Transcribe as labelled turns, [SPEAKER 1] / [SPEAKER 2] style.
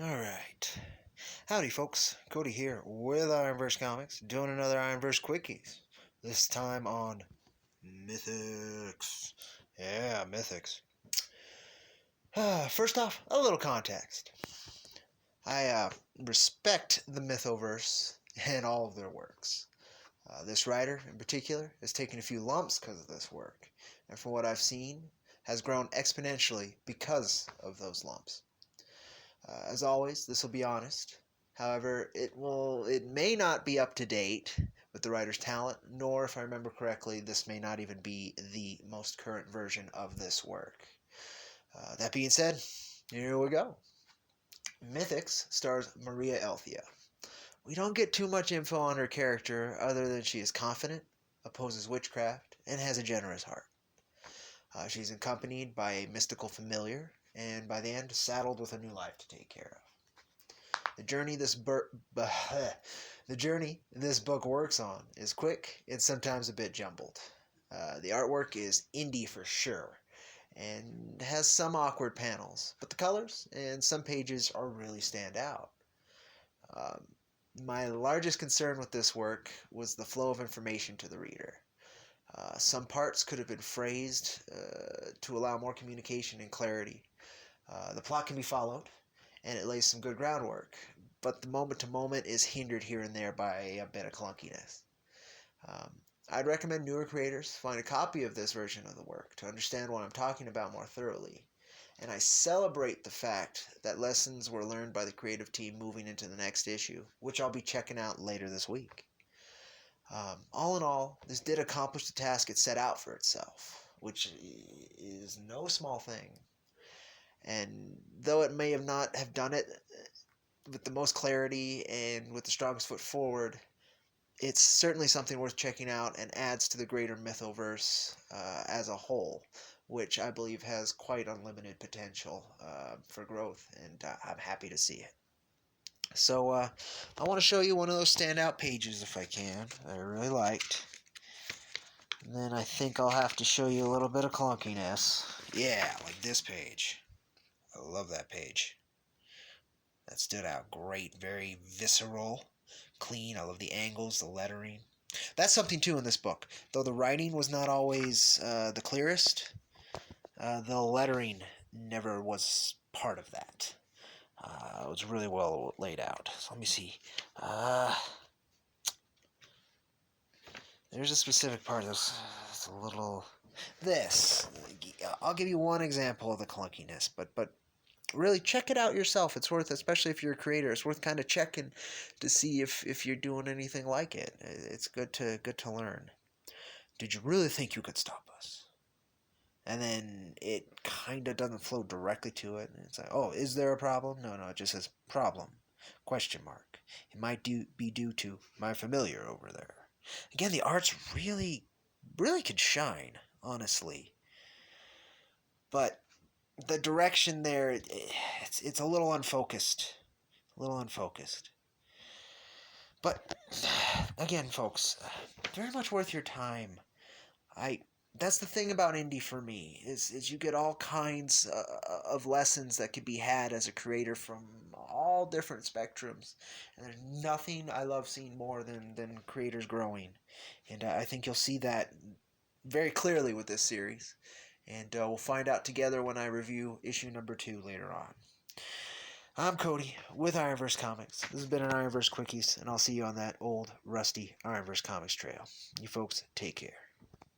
[SPEAKER 1] Alright. Howdy folks, Cody here with IronVerse Comics, doing another IronVerse Quickies. This time on Mythics. Yeah, Mythics. First off, a little context. I respect the Mythoverse and all of their works. This writer, in particular, has taken a few lumps because of this work, and from what I've seen, has grown exponentially because of those lumps. As always, this will be honest. However, it may not be up to date with the writer's talent, nor, if I remember correctly, this may not even be the most current version of this work. That being said, here we go. Mythics stars Maria Elthea. We don't get too much info on her character other than she is confident, opposes witchcraft, and has a generous heart. She's accompanied by a mystical familiar, and by the end, saddled with a new life to take care of. The journey this book works on is quick and sometimes a bit jumbled. The artwork is indie for sure, and has some awkward panels, but the colors and some pages are really stand out. My largest concern with this work was the flow of information to the reader. Some parts could have been phrased to allow more communication and clarity. The plot can be followed, and it lays some good groundwork, but the moment-to-moment is hindered here and there by a bit of clunkiness. I'd recommend newer creators find a copy of this version of the work to understand what I'm talking about more thoroughly, and I celebrate the fact that lessons were learned by the creative team moving into the next issue, which I'll be checking out later this week. All in all, this did accomplish the task it set out for itself, which is no small thing. And though it may have not have done it with the most clarity and with the strongest foot forward, it's certainly something worth checking out and adds to the greater Mythoverse as a whole, which I believe has quite unlimited potential for growth, and I'm happy to see it. So I want to show you one of those standout pages if I can that I really liked. And then I think I'll have to show you a little bit of clunkiness. Yeah, like this page. I love that page. That stood out great, very visceral, clean. I love the angles, the lettering. That's something too in this book. Though the writing was not always the clearest, the lettering never was part of that. It was really well laid out. So let me see. There's a specific part that's a little... This. I'll give you one example of the clunkiness, but really check it out yourself. It's worth, especially if you're a creator, it's worth kind of checking to see if you're doing anything like it. It's good to learn. Did you really think you could stop us? And then it kind of doesn't flow directly to it. It's like, oh, is there a problem? No, it just says problem, question mark. It might be due to my familiar over there. Again, the art's really could shine, honestly. But the direction there, it's a little unfocused. But, again, folks, very much worth your time. That's the thing about indie for me, is you get all kinds of lessons that could be had as a creator from all different spectrums. And there's nothing I love seeing more than creators growing. And I think you'll see that very clearly with this series. And we'll find out together when I review issue number 2 later on. I'm Cody with IronVerse Comics. This has been an IronVerse Quickies, and I'll see you on that old, rusty IronVerse Comics trail. You folks, take care.